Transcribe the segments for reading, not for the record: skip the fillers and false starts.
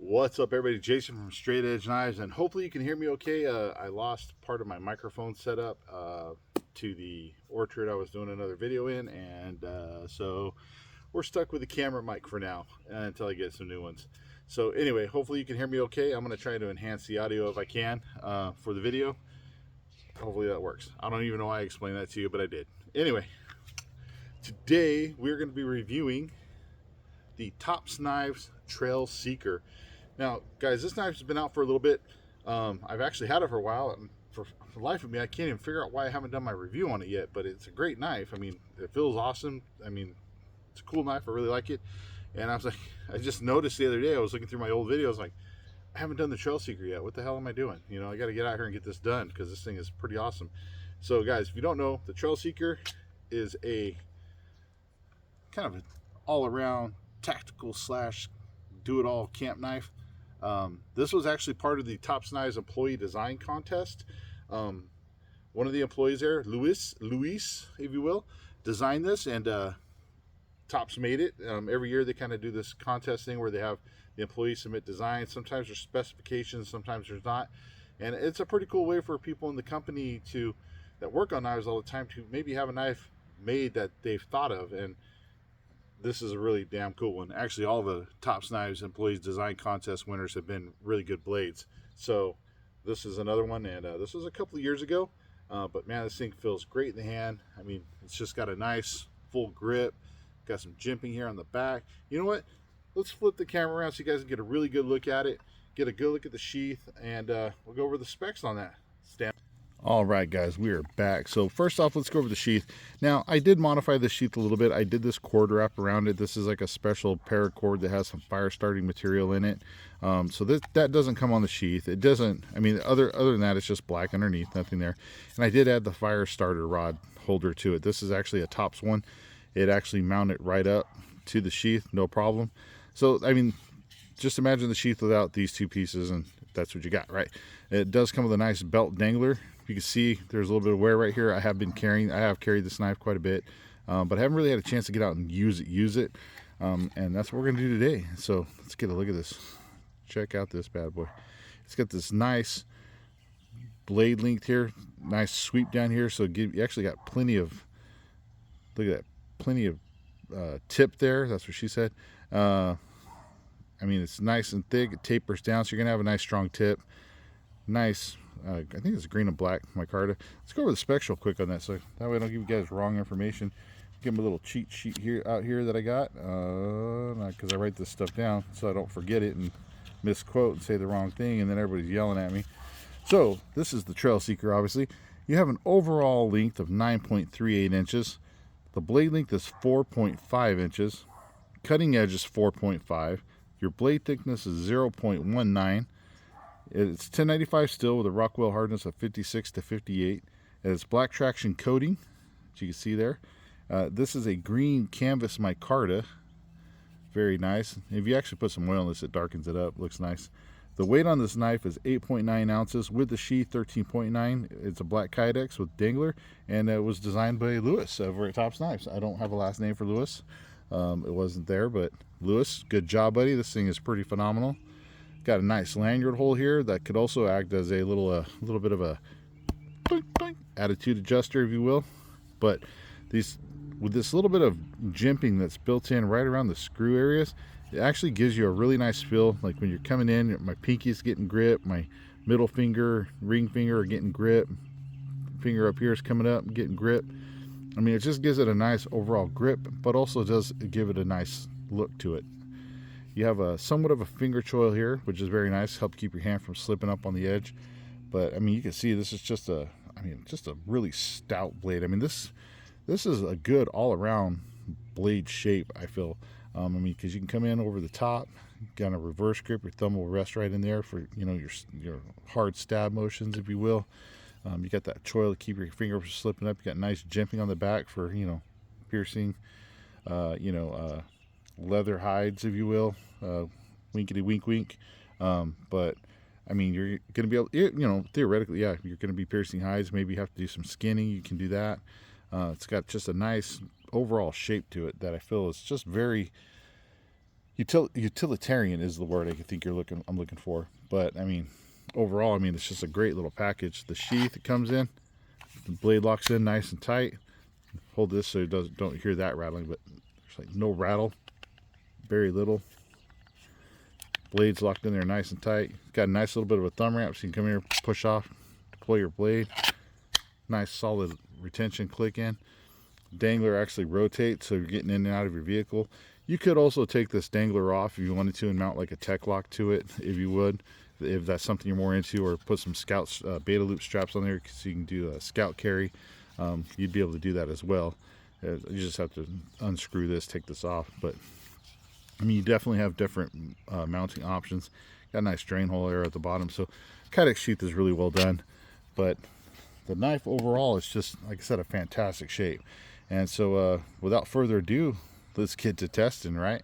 What's up, everybody? Jason from Straight Edge Knives, and hopefully you can hear me okay. I lost part of my microphone setup to the orchard I was doing another video in, and so we're stuck with the camera mic for now until I get some new ones. So anyway, hopefully you can hear me okay. I'm going to try to enhance the audio if I can for the video. Hopefully that works. I don't even know why I explained that to you, but I did. Anyway, today we're going to be reviewing the Tops Knives Trail Seeker. Now, guys, this knife's been out for a little bit. I've actually had it for a while, and for the life of me, I can't even figure out why I haven't done my review on it yet, but it's a great knife. I mean, it feels awesome. I mean, it's a cool knife. I really like it. And I was like, I just noticed the other day, I was looking through my old videos, like, I haven't done the Trail Seeker yet. What the hell am I doing? You know, I got to get out here and get this done because this thing is pretty awesome. So, guys, if you don't know, the Trail Seeker is a kind of an all-around tactical slash do-it-all camp knife. This was actually part of the Tops Knives employee design contest. One of the employees there, Luis, if you will, designed this, and Tops made it. Every year they kind of do this contest thing where they have the employees submit designs. Sometimes there's specifications, sometimes there's not, and it's a pretty cool way for people in the company that work on knives all the time to maybe have a knife made that they've thought of. And this is a really damn cool one. Actually, all the Tops Knives employees design contest winners have been really good blades. So this is another one, and this was a couple of years ago. But man, this thing feels great in the hand. I mean, it's just got a nice full grip. Got some jimping here on the back. You know what? Let's flip the camera around so you guys can get a really good look at it. Get a good look at the sheath, and we'll go over the specs on that. All right, guys, we are back. So first off, let's go over the sheath. Now, I did modify the sheath a little bit. I did this cord wrap around it. This is like a special paracord that has some fire starting material in it. So that doesn't come on the sheath. It doesn't, I mean, other than that, it's just black underneath, nothing there. And I did add the fire starter rod holder to it. This is actually a Tops one. It actually mounted right up to the sheath, no problem. So, I mean, just imagine the sheath without these two pieces, and that's what you got, right? It does come with a nice belt dangler. You can see there's a little bit of wear right here. I have carried this knife quite a bit, but I haven't really had a chance to get out and use it. And that's what we're gonna do today. So let's get a look at this. Check out this bad boy. It's got this nice blade length here, nice sweep down here. So you actually got plenty of, look at that, plenty of tip there. That's what she said. I mean, it's nice and thick. It tapers down, so you're gonna have a nice strong tip. Nice. I think it's green and black micarta. Let's go over the specs real quick on that, so that way I don't give you guys wrong information. Give them a little cheat sheet out here that I got, because I write this stuff down so I don't forget it and misquote and say the wrong thing, and then everybody's yelling at me. So this is the Trail Seeker. Obviously, you have an overall length of 9.38 inches. The blade length is 4.5 inches. Cutting edge is 4.5. Your blade thickness is 0.19. It's 1095 steel with a Rockwell hardness of 56 to 58. It's black traction coating, as you can see there. This is a green canvas micarta. Very nice. If you actually put some oil in this, it darkens it up. Looks nice. The weight on this knife is 8.9 ounces with the sheath 13.9. It's a black Kydex with dangler, and it was designed by Lewis over at Tops Knives. I don't have a last name for Lewis. It wasn't there, but Lewis, good job, buddy. This thing is pretty phenomenal. Got a nice lanyard hole here that could also act as a little bit of a boink, boink, attitude adjuster, if you will. But with this little bit of jimping that's built in right around the screw areas, it actually gives you a really nice feel. Like when you're coming in, my pinky's getting grip, my middle finger, ring finger are getting grip, finger up here is coming up and getting grip. I mean, it just gives it a nice overall grip, but also does give it a nice look to it. You have a somewhat of a finger choil here, which is very nice. Help keep your hand from slipping up on the edge. But I mean, you can see this is just a really stout blade. I mean, this is a good all-around blade shape, I feel. I mean, because you can come in over the top, got a reverse grip. Your thumb will rest right in there for your hard stab motions, if you will. You got that choil to keep your finger from slipping up. You got nice jimping on the back for piercing. Leather hides, if you will, winkety wink wink. But I mean, you're going to be able, theoretically, yeah, you're going to be piercing hides. Maybe you have to do some skinning. You can do that. It's got just a nice overall shape to it that I feel is just very, utilitarian is the word I think I'm looking for. But I mean, overall, I mean, it's just a great little package. The sheath it comes in, the blade locks in nice and tight. Hold this so it don't hear that rattling, but there's like no rattle, very little. Blade's locked in there nice and tight. It's got a nice little bit of a thumb ramp, so you can come here, push off, deploy your blade. Nice solid retention click in. Dangler actually rotates, so you're getting in and out of your vehicle. You could also take this dangler off if you wanted to and mount like a tech lock to it, if you would, if that's something you're more into, or put some Scout beta loop straps on there so you can do a Scout carry. You'd be able to do that as well. You just have to unscrew this, take this off. But I mean, you definitely have different mounting options. Got a nice drain hole there at the bottom, so Kydex sheath is really well done. But the knife overall is just, like I said, a fantastic shape. And so without further ado, let's get to testing, right?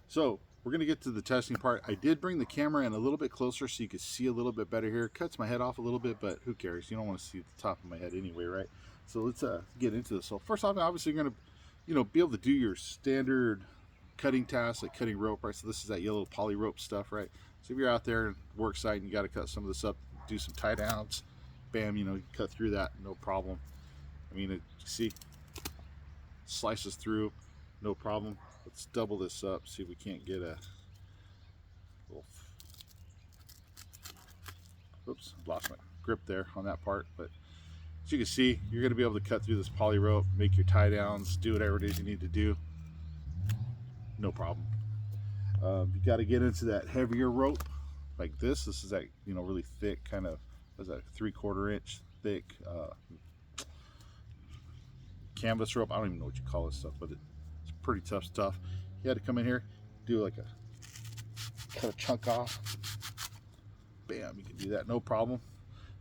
So we're gonna get to the testing part. I did bring the camera in a little bit closer so you could see a little bit better here. Cuts my head off a little bit, but who cares? You don't want to see the top of my head anyway, right? So let's get into this. So first off, obviously you're gonna be able to do your standard cutting tasks like cutting rope, right? So this is that yellow poly rope stuff, right? So if you're out there work site and you got to cut some of this up, do some tie downs, bam, you cut through that, no problem. I mean, see, slices through, no problem. Let's double this up, see if we can't get a little, oops, lost my grip there on that part. But as you can see, you're going to be able to cut through this poly rope, make your tie downs, do whatever it is you need to do, no problem. You got to get into that heavier rope like this. This is that really thick, kind of, what's that, 3/4 inch thick canvas rope. I don't even know what you call this stuff, but it's pretty tough stuff. You had to come in here, do like cut a chunk off, bam, you can do that, no problem.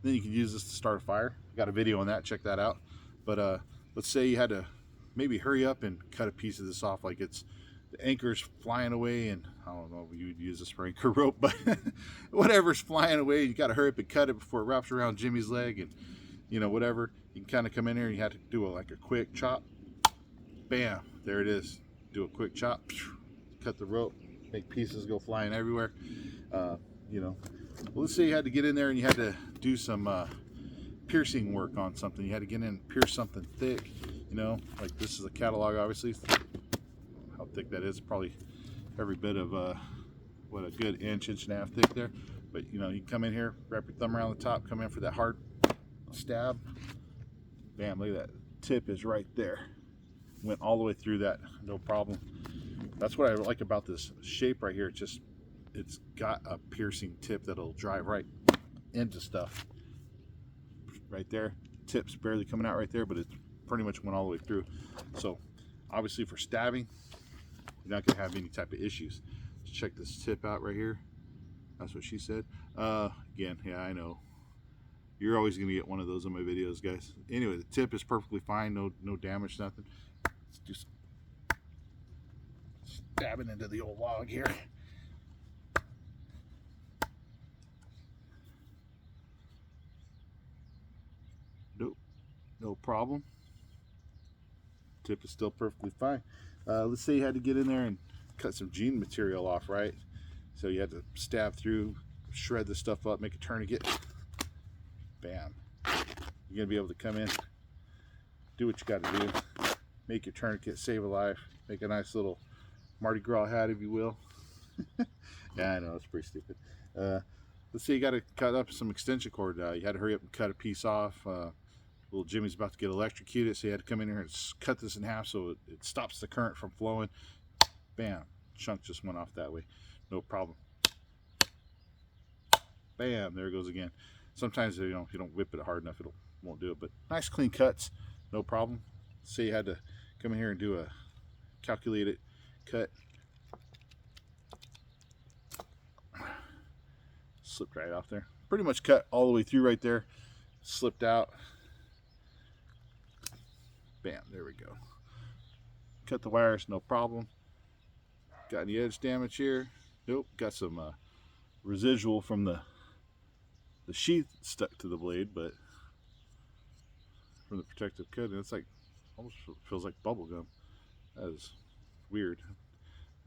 Then you can use this to start a fire. Got a video on that, check that out. But let's say you had to maybe hurry up and cut a piece of this off, like it's the anchor's flying away, and I don't know if you would use this for anchor rope, but whatever's flying away, you got to hurry up and cut it before it wraps around Jimmy's leg, and whatever. You can kind of come in here and you have to do like a quick chop, bam, there it is. Do a quick chop, cut the rope, make pieces go flying everywhere. Well, let's say you had to get in there and you had to do some piercing work on something. You had to get in and pierce something thick, like this is a catalog, obviously. How thick that is, probably every bit of what, a good inch and a half thick there. But you come in here, wrap your thumb around the top, come in for that hard stab, bam, look at that, tip is right there, went all the way through that, no problem. That's what I like about this shape right here. It's got a piercing tip that'll drive right into stuff right there. Tip's barely coming out right there, but it pretty much went all the way through. So obviously for stabbing, you're not gonna have any type of issues. Let's check this tip out right here. That's what she said. Again, yeah, I know you're always gonna get one of those on my videos, guys. Anyway, the tip is perfectly fine, no damage, nothing. Let's do some stabbing into the old log here. Nope, no problem. Tip is still perfectly fine. Let's say you had to get in there and cut some jean material off, right? So you had to stab through, shred this stuff up, make a tourniquet, bam. You're gonna be able to come in, do what you got to do, make your tourniquet, save a life, make a nice little Mardi Gras hat, if you will. Yeah, I know, it's pretty stupid. Let's say you got to cut up some extension cord. You had to hurry up and cut a piece off. Little Jimmy's about to get electrocuted, so you had to come in here and cut this in half so it stops the current from flowing. Bam, chunk just went off that way, no problem. Bam, there it goes again. Sometimes if you don't whip it hard enough, it won't do it, but nice clean cuts, no problem. Say you had to come in here and do a calculated cut, slipped right off there, pretty much cut all the way through right there, slipped out, bam, there we go. Cut the wires, no problem. Got any edge damage here? Nope. Got some residual from the sheath stuck to the blade, but from the protective coating, it's like almost feels like bubble gum. That is weird.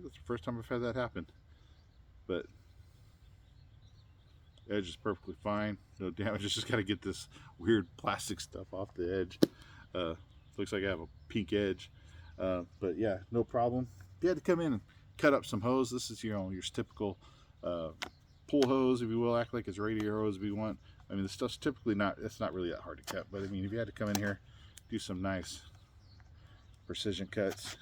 That's the first time I've had that happen. But edge is perfectly fine, no damage. Just got to get this weird plastic stuff off the edge. Looks like I have a pink edge, but yeah, no problem. You had to come in and cut up some hose. This is, you know, your typical pull hose, if you will. Act like it's radiator hose if you want. I mean, the stuff's typically not, it's not really that hard to cut, but I mean, if you had to come in here, do some nice precision cuts,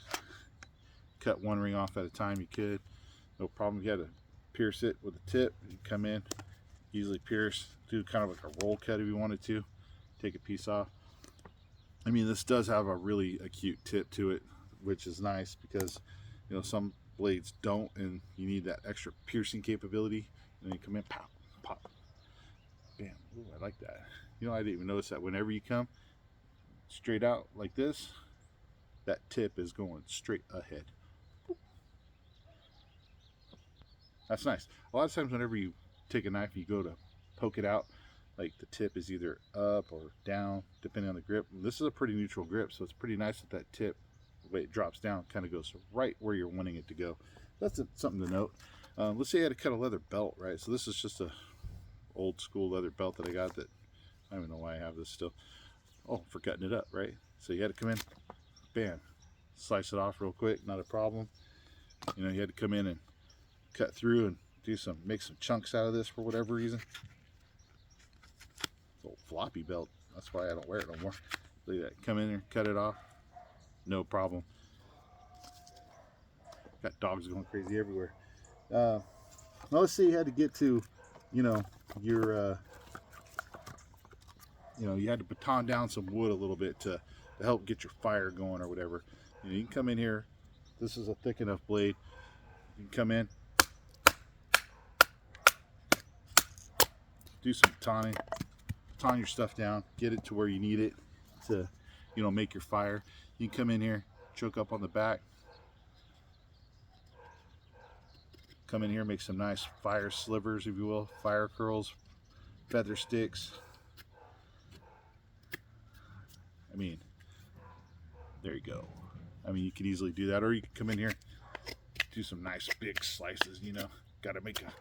cut one ring off at a time, you could, no problem. If you had to pierce it with a tip, you come in, easily pierce, do kind of like a roll cut if you wanted to, take a piece off. I mean, this does have a really acute tip to it, which is nice because, you know, some blades don't, and you need that extra piercing capability. And then you come in, pop, pop, bam. Ooh, I like that. You know, I didn't even notice that. Whenever you come straight out like this, that tip is going straight ahead. That's nice. A lot of times whenever you take a knife and you go to poke it out, like the tip is either up or down depending on the grip. And this is a pretty neutral grip, so it's pretty nice that that tip, the way it drops down, kind of goes right where you're wanting it to go. That's something to note. Let's say I had to cut a leather belt, right? So this is just a old school leather belt that I got that I don't even know why I have this still. Oh, for cutting it up, right? So you had to come in, bam, slice it off real quick, not a problem. You know, you had to come in and cut through and make some chunks out of this for whatever reason. Old floppy belt, that's why I don't wear it no more. Look at that, come in there, cut it off, no problem. Got dogs going crazy everywhere. Now let's say you had to get to, you know, your you know, you had to baton down some wood a little bit to help get your fire going or whatever. You know, you can come in here, this is a thick enough blade, you can come in, do some batoning, baton your stuff down, get it to where you need it to, you know, make your fire. You can come in here, choke up on the back, come in here, make some nice fire slivers, if you will, fire curls, feather sticks. I mean, there you go. I mean, you could easily do that, or you could come in here, do some nice big slices, you know. Got to make a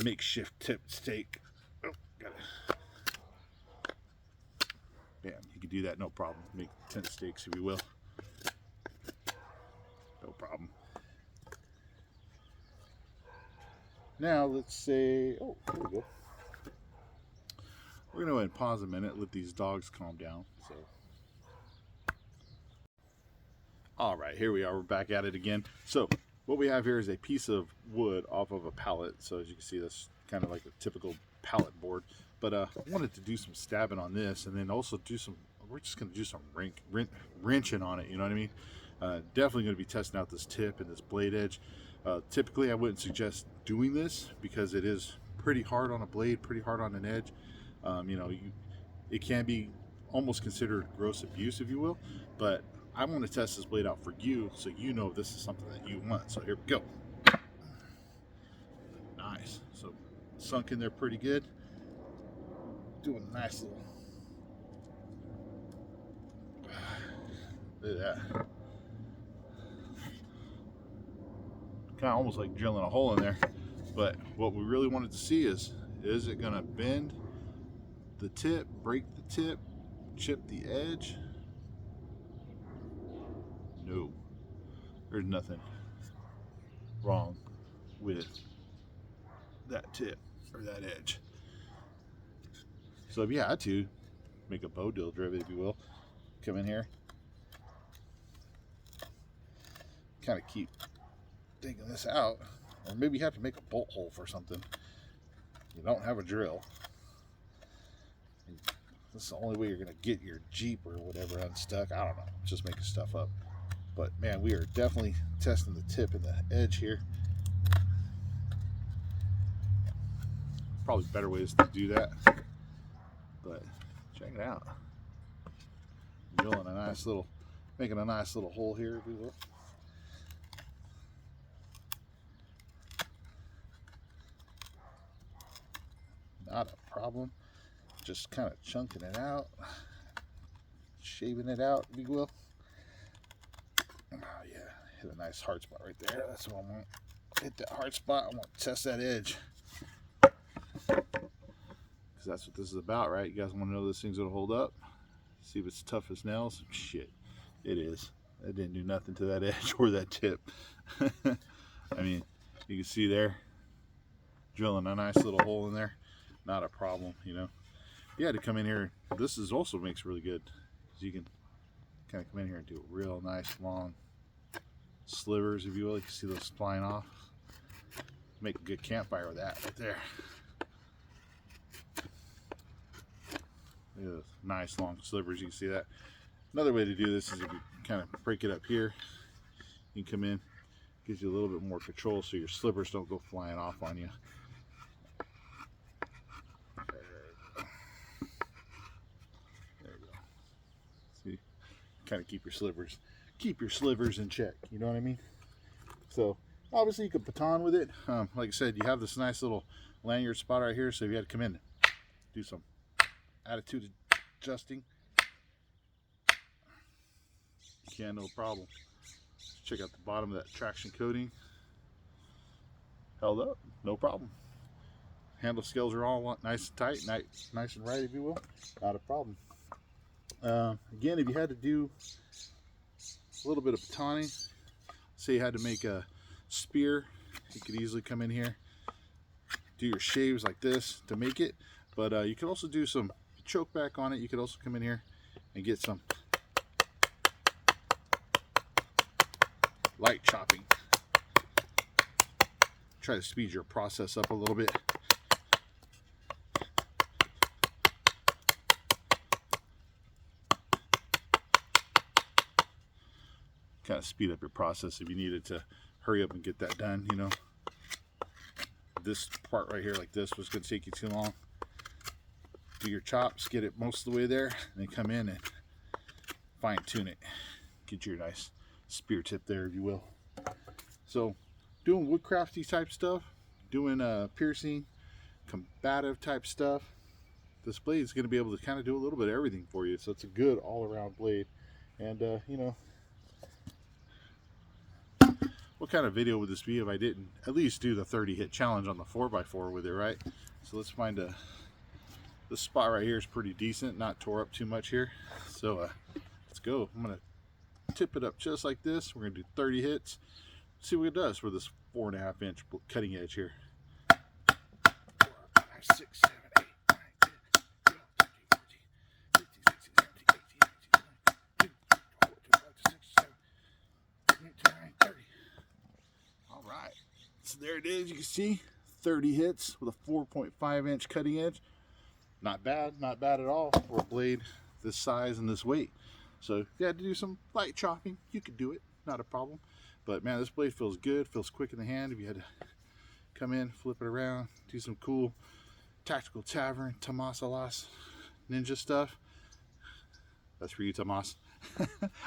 makeshift tip steak. Oh, got it. Bam, you can do that, no problem. Make tent steaks, if you will. No problem. Now, let's say, oh, there we go. We're going to go ahead and pause a minute, let these dogs calm down. So, all right, here we are. We're back at it again. So, what we have here is a piece of wood off of a pallet. So, as you can see, that's kind of like a typical pallet board. But I wanted to do some stabbing on this, and then also do some, we're just going to do some wrenching on it, you know what I mean? Definitely going to be testing out this tip and this blade edge. Typically, I wouldn't suggest doing this because it is pretty hard on a blade, pretty hard on an edge. You know, it can be almost considered gross abuse, if you will, but I want to test this blade out for you so you know this is something that you want. So here we go. Nice. So sunk in there pretty good. Doing a nice little, look at that. Kind of almost like drilling a hole in there. But what we really wanted to see is it going to bend the tip, break the tip, chip the edge? No, there's nothing wrong with that tip or that edge. So if you had to make a bow drill drivet, if you will, come in here, kind of keep digging this out, or maybe you have to make a bolt hole for something. You don't have a drill. This is the only way you're gonna get your Jeep or whatever unstuck. I don't know, just making stuff up. But man, we are definitely testing the tip and the edge here. Probably better ways to do that, but check it out. Drilling a nice little, making a nice little hole here, if you will. Not a problem. Just kind of chunking it out, shaving it out, if you will. Oh yeah, hit a nice hard spot right there. That's what I want. Hit that hard spot. I want to test that edge. Because that's what this is about, right? You guys want to know this thing's going to hold up? See if it's tough as nails? Shit, it is. It didn't do nothing to that edge or that tip. I mean, you can see there, drilling a nice little hole in there. Not a problem, you know. You had to come in here. This is also makes really good. So you can kind of come in here and do real nice long slivers, if you will. You can see those flying off. Make a good campfire with that right there. Look at those nice long slivers. You can see that. Another way to do this is if you kind of break it up here, you can come in, gives you a little bit more control so your slivers don't go flying off on you. There you go. See, kind of keep your slivers in check. You know what I mean? So obviously you could baton with it. Like I said, you have this nice little lanyard spot right here. So if you had to come in, do some attitude adjusting, you can, no problem. Check out the bottom of that traction coating. Held up, no problem. Handle scales are all nice and tight, nice and right, if you will. Not a problem. Again, if you had to do a little bit of batoning, say you had to make a spear, you could easily come in here, do your shaves like this to make it. But you could also do some choke back on it. You could also come in here and get some light chopping. Try to speed your process up a little bit. Kind of speed up your process if you needed to hurry up and get that done, you know. This part right here like this was going to take you too long. Do your chops, get it most of the way there, and then come in and fine tune it. Get your nice spear tip there, if you will. So doing woodcrafty type stuff, doing piercing, combative type stuff, this blade is going to be able to kind of do a little bit of everything for you. So it's a good all-around blade. And you know, what kind of video would this be if I didn't at least do the 30 hit challenge on the 4x4 with it, right? So let's find this spot right here is pretty decent, not tore up too much here. So let's go. I'm gonna tip it up just like this. We're gonna do 30 hits. See what it does for this 4.5 inch cutting edge here. 4, 5, 6, 7, 8, 9, 10, 12, 13, 14, 15, 16, 17, 18, 19, 20, 21, 22, 23, 24, 25, 26, 27, 28, 29, 30. All right. So there it is. You can see 30 hits with a 4.5 inch cutting edge. Not bad at all for a blade this size and this weight. So if you had to do some light chopping, you could do it, not a problem. But man, this blade feels good, feels quick in the hand. If you had to come in, flip it around, do some cool tactical tavern, Tomasalas ninja stuff, that's for you, Tomas.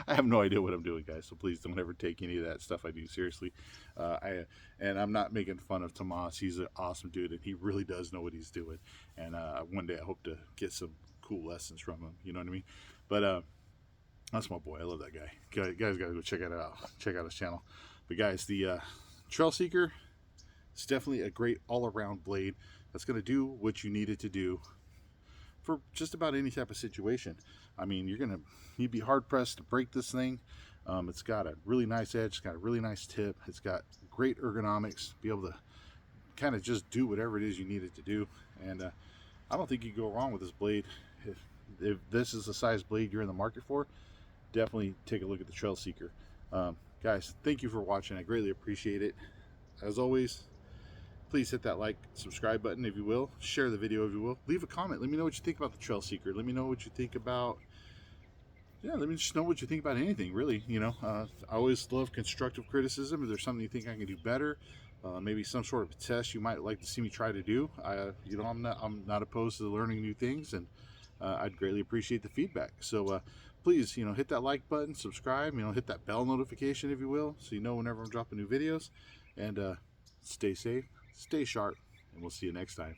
I have no idea what I'm doing, guys, so please don't ever take any of that stuff I do seriously. And I'm not making fun of Tomas. He's an awesome dude, and he really does know what he's doing. And one day I hope to get some cool lessons from him, you know what I mean? But that's my boy. I love that guy. Guys gotta go check it out. Check out his channel. But guys, the Trail Seeker is definitely a great all-around blade that's gonna do what you need it to do for just about any type of situation. I mean, you'd be hard pressed to break this thing. It's got a really nice edge, it's got a really nice tip, it's got great ergonomics, be able to kind of just do whatever it is you need it to do. And I don't think you can go wrong with this blade. If this is the size blade you're in the market for, definitely take a look at the Trail Seeker. Guys, thank you for watching. I greatly appreciate it. As always, please hit that like, subscribe button if you will. Share the video if you will. Leave a comment. Let me know what you think about the Trail Seeker. Let me know what you think about, let me just know what you think about anything, really. You know, I always love constructive criticism. If there's something you think I can do better, maybe some sort of test you might like to see me try to do, you know, I'm not opposed to learning new things, and I'd greatly appreciate the feedback. So please, you know, hit that like button, subscribe, you know, hit that bell notification if you will, so you know whenever I'm dropping new videos. And stay safe, stay sharp, and we'll see you next time.